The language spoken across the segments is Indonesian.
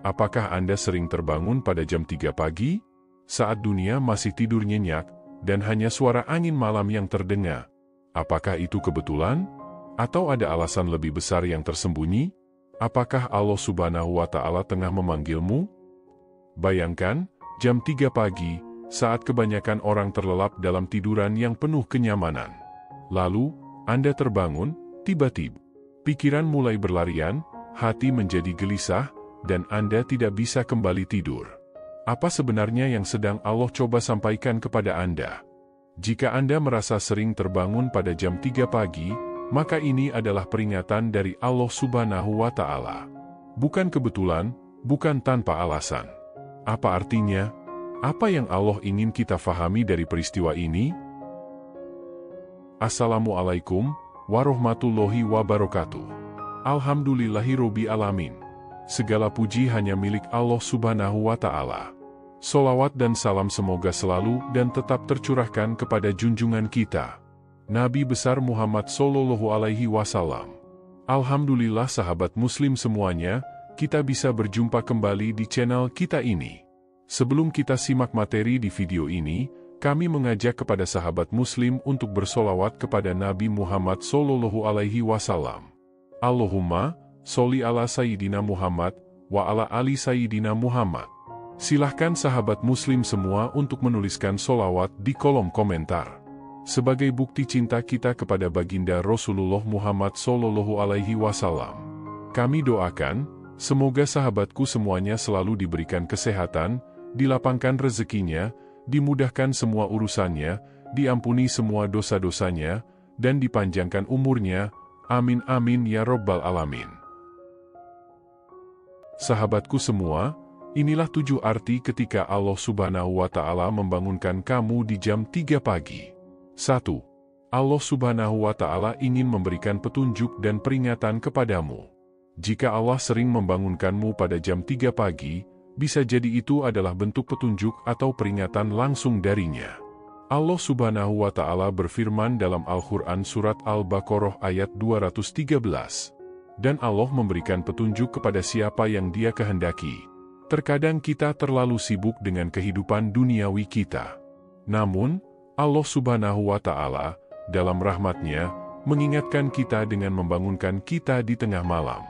Apakah Anda sering terbangun pada jam 3 pagi? Saat dunia masih tidur nyenyak, dan hanya suara angin malam yang terdengar. Apakah itu kebetulan? Atau ada alasan lebih besar yang tersembunyi? Apakah Allah Subhanahu wa Ta'ala tengah memanggilmu? Bayangkan, jam 3 pagi, saat kebanyakan orang terlelap dalam tiduran yang penuh kenyamanan. Lalu, Anda terbangun, tiba-tiba. Pikiran mulai berlarian, hati menjadi gelisah, dan Anda tidak bisa kembali tidur. Apa sebenarnya yang sedang Allah coba sampaikan kepada Anda? Jika Anda merasa sering terbangun pada jam 3 pagi, maka ini adalah peringatan dari Allah Subhanahu wa Ta'ala. Bukan kebetulan, bukan tanpa alasan. Apa artinya? Apa yang Allah ingin kita fahami dari peristiwa ini? Assalamualaikum warahmatullahi wabarakatuh. Alhamdulillahirobbil alamin. Segala puji hanya milik Allah Subhanahu wa Ta'ala. Sholawat dan salam semoga selalu dan tetap tercurahkan kepada junjungan kita, Nabi besar Muhammad Sallallahu Alaihi Wasallam. Alhamdulillah sahabat muslim semuanya, kita bisa berjumpa kembali di channel kita ini. Sebelum kita simak materi di video ini, kami mengajak kepada sahabat muslim untuk bersolawat kepada Nabi Muhammad Sallallahu Alaihi Wasallam. Allahumma sholli ala Sayyidina Muhammad wa ala ali Sayyidina Muhammad. Silahkan sahabat muslim semua untuk menuliskan solawat di kolom komentar. Sebagai bukti cinta kita kepada baginda Rasulullah Muhammad Sallallahu Alaihi Wasallam. Kami doakan, semoga sahabatku semuanya selalu diberikan kesehatan, dilapangkan rezekinya, dimudahkan semua urusannya, diampuni semua dosa-dosanya, dan dipanjangkan umurnya. Amin amin ya Rabbal Alamin. Sahabatku semua, inilah 7 arti ketika Allah Subhanahu wa Ta'ala membangunkan kamu di jam 3 pagi. 1. Allah Subhanahu wa Ta'ala ingin memberikan petunjuk dan peringatan kepadamu. Jika Allah sering membangunkanmu pada jam 3 pagi, bisa jadi itu adalah bentuk petunjuk atau peringatan langsung darinya. Allah Subhanahu wa Ta'ala berfirman dalam Al-Quran Surat Al-Baqarah ayat 213. Dan Allah memberikan petunjuk kepada siapa yang Dia kehendaki. Terkadang kita terlalu sibuk dengan kehidupan duniawi kita. Namun, Allah Subhanahu wa Ta'ala, dalam rahmat-Nya, mengingatkan kita dengan membangunkan kita di tengah malam.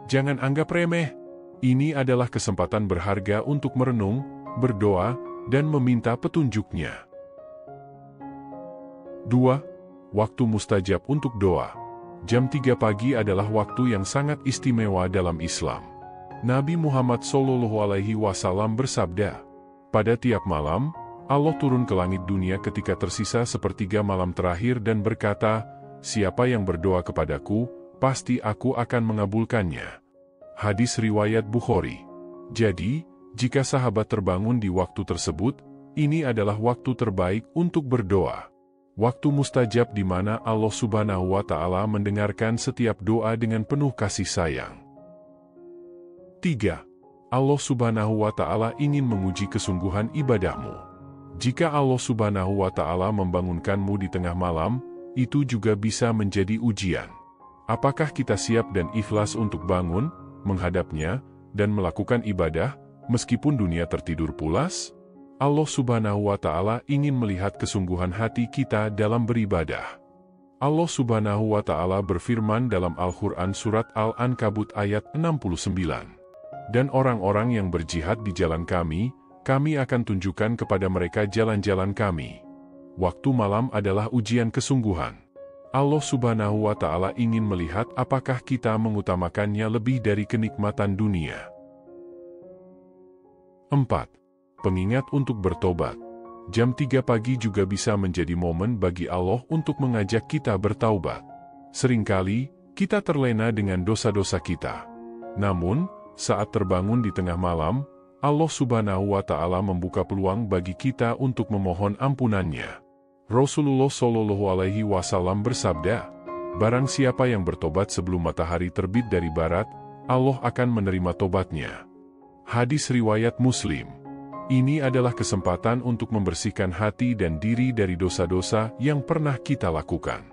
Jangan anggap remeh. Ini adalah kesempatan berharga untuk merenung, berdoa, dan meminta petunjuk-Nya. 2. Waktu mustajab untuk doa. Jam 3 pagi adalah waktu yang sangat istimewa dalam Islam. Nabi Muhammad Sallallahu Alaihi Wasallam bersabda, pada tiap malam, Allah turun ke langit dunia ketika tersisa sepertiga malam terakhir dan berkata, siapa yang berdoa kepadaku, pasti aku akan mengabulkannya. Hadis riwayat Bukhari. Jadi, jika sahabat terbangun di waktu tersebut, ini adalah waktu terbaik untuk berdoa. Waktu mustajab di mana Allah Subhanahu wa Ta'ala mendengarkan setiap doa dengan penuh kasih sayang. 3. Allah Subhanahu wa Ta'ala ingin menguji kesungguhan ibadahmu. Jika Allah Subhanahu wa Ta'ala membangunkanmu di tengah malam, itu juga bisa menjadi ujian. Apakah kita siap dan ikhlas untuk bangun, menghadapnya, dan melakukan ibadah, meskipun dunia tertidur pulas? Allah Subhanahu wa Ta'ala ingin melihat kesungguhan hati kita dalam beribadah. Allah Subhanahu wa Ta'ala berfirman dalam Al-Quran Surat Al-Ankabut ayat 69. Dan orang-orang yang berjihad di jalan kami akan tunjukkan kepada mereka jalan-jalan kami. Waktu malam adalah ujian kesungguhan. Allah Subhanahu wa Ta'ala ingin melihat apakah kita mengutamakannya lebih dari kenikmatan dunia. 4. Pengingat untuk bertobat. Jam 3 pagi juga bisa menjadi momen bagi Allah untuk mengajak kita bertaubat. Seringkali, kita terlena dengan dosa-dosa kita. Namun, saat terbangun di tengah malam, Allah Subhanahu wa Ta'ala membuka peluang bagi kita untuk memohon ampunannya. Rasulullah Shallallahu Alaihi Wasallam bersabda, barang siapa yang bertobat sebelum matahari terbit dari barat, Allah akan menerima tobatnya. Hadis riwayat Muslim. Ini adalah kesempatan untuk membersihkan hati dan diri dari dosa-dosa yang pernah kita lakukan.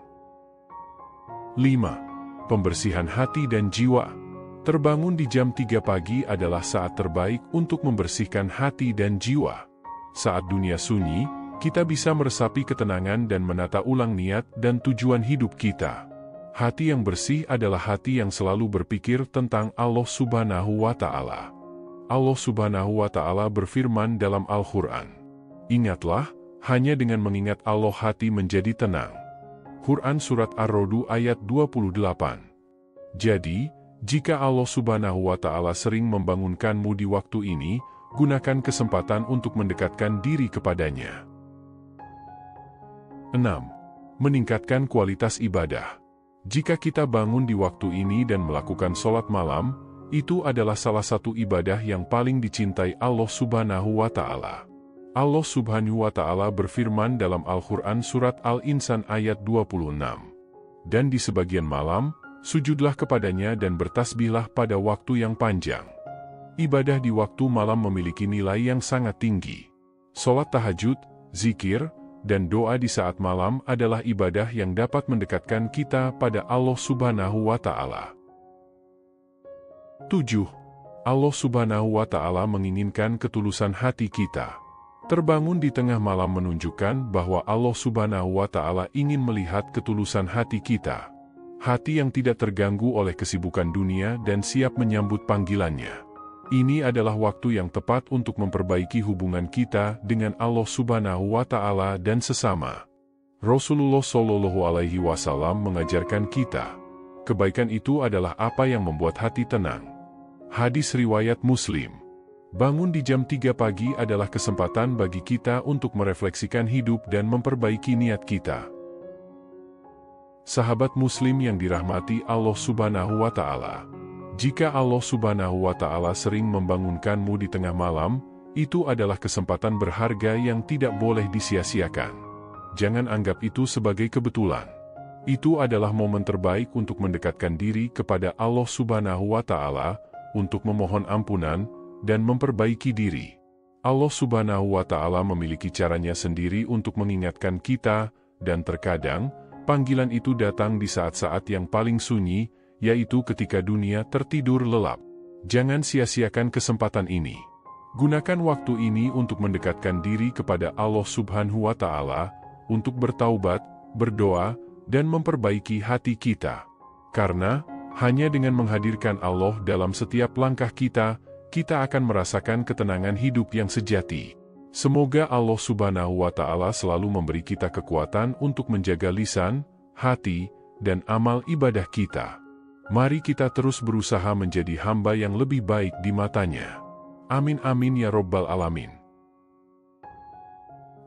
5. Pembersihan hati dan jiwa. Terbangun di jam 3 pagi adalah saat terbaik untuk membersihkan hati dan jiwa. Saat dunia sunyi, kita bisa meresapi ketenangan dan menata ulang niat dan tujuan hidup kita. Hati yang bersih adalah hati yang selalu berpikir tentang Allah Subhanahu wa Ta'ala. Allah Subhanahu wa Ta'ala berfirman dalam Al-Quran, "Ingatlah, hanya dengan mengingat Allah hati menjadi tenang." Quran Surat Ar-Ra'd ayat 28. Jadi, jika Allah Subhanahu wa Ta'ala sering membangunkanmu di waktu ini, gunakan kesempatan untuk mendekatkan diri kepadanya. 6. Meningkatkan kualitas ibadah. Jika kita bangun di waktu ini dan melakukan sholat malam, itu adalah salah satu ibadah yang paling dicintai Allah Subhanahu wa Ta'ala. Allah Subhanahu wa Ta'ala berfirman dalam Al-Quran Surat Al-Insan ayat 26. Dan di sebagian malam, sujudlah kepadanya dan bertasbihlah pada waktu yang panjang. Ibadah di waktu malam memiliki nilai yang sangat tinggi. Sholat tahajud, zikir, dan doa di saat malam adalah ibadah yang dapat mendekatkan kita pada Allah Subhanahu wa Ta'ala. 7. Allah Subhanahu wa Ta'ala menginginkan ketulusan hati kita. Terbangun di tengah malam menunjukkan bahwa Allah Subhanahu wa Ta'ala ingin melihat ketulusan hati kita. Hati yang tidak terganggu oleh kesibukan dunia dan siap menyambut panggilannya. Ini adalah waktu yang tepat untuk memperbaiki hubungan kita dengan Allah Subhanahu wa Ta'ala dan sesama. Rasulullah Shallallahu Alaihi Wasallam mengajarkan kita, kebaikan itu adalah apa yang membuat hati tenang. Hadis riwayat Muslim. Bangun di jam 3 pagi adalah kesempatan bagi kita untuk merefleksikan hidup dan memperbaiki niat kita. Sahabat Muslim yang dirahmati Allah Subhanahu wa Ta'ala. Jika Allah Subhanahu wa Ta'ala sering membangunkanmu di tengah malam, itu adalah kesempatan berharga yang tidak boleh disia-siakan. Jangan anggap itu sebagai kebetulan. Itu adalah momen terbaik untuk mendekatkan diri kepada Allah Subhanahu wa Ta'ala, untuk memohon ampunan, dan memperbaiki diri. Allah Subhanahu wa Ta'ala memiliki caranya sendiri untuk mengingatkan kita, dan terkadang, panggilan itu datang di saat-saat yang paling sunyi, yaitu ketika dunia tertidur lelap. Jangan sia-siakan kesempatan ini. Gunakan waktu ini untuk mendekatkan diri kepada Allah Subhanahu wa Ta'ala, untuk bertaubat, berdoa, dan memperbaiki hati kita. Karena, hanya dengan menghadirkan Allah dalam setiap langkah kita, kita akan merasakan ketenangan hidup yang sejati. Semoga Allah Subhanahu wa Ta'ala selalu memberi kita kekuatan untuk menjaga lisan, hati, dan amal ibadah kita. Mari kita terus berusaha menjadi hamba yang lebih baik di matanya. Amin amin ya Rabbal Alamin.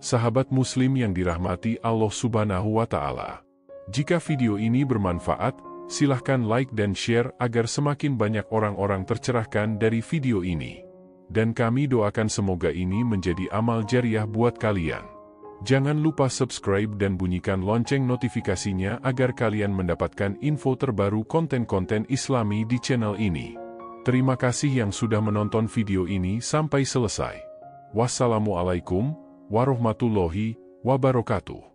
Sahabat Muslim yang dirahmati Allah Subhanahu wa Ta'ala. Jika video ini bermanfaat, silahkan like dan share agar semakin banyak orang-orang tercerahkan dari video ini. Dan kami doakan semoga ini menjadi amal jariah buat kalian. Jangan lupa subscribe dan bunyikan lonceng notifikasinya agar kalian mendapatkan info terbaru konten-konten Islami di channel ini. Terima kasih yang sudah menonton video ini sampai selesai. Wassalamualaikum warahmatullahi wabarakatuh.